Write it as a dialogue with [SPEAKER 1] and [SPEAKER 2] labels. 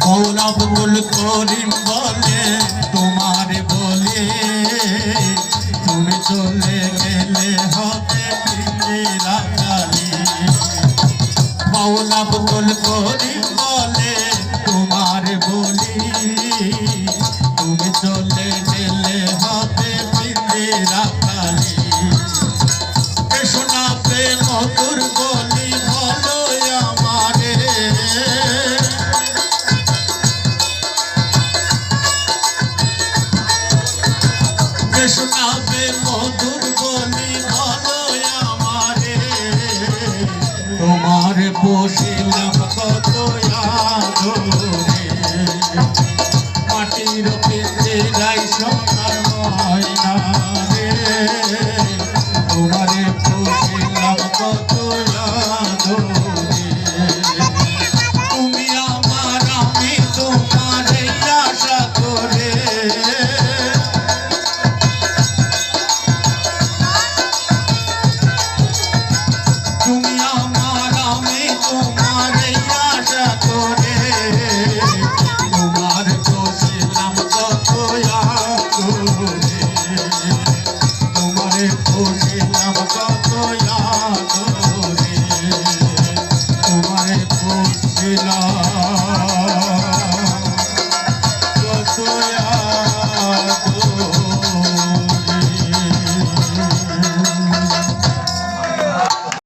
[SPEAKER 1] মৌলা আব্দুল করিম বলে তোমার বলে তুমি চলে গেলে হবে পিঞ্জরা খালি। মৌলা আব্দুল করিম বলে তোমার বলি তুমি চলে গেলে হবে পিঞ্জরা খালি। শোনাতে মধুর বলি বলো আমারে শোনাতে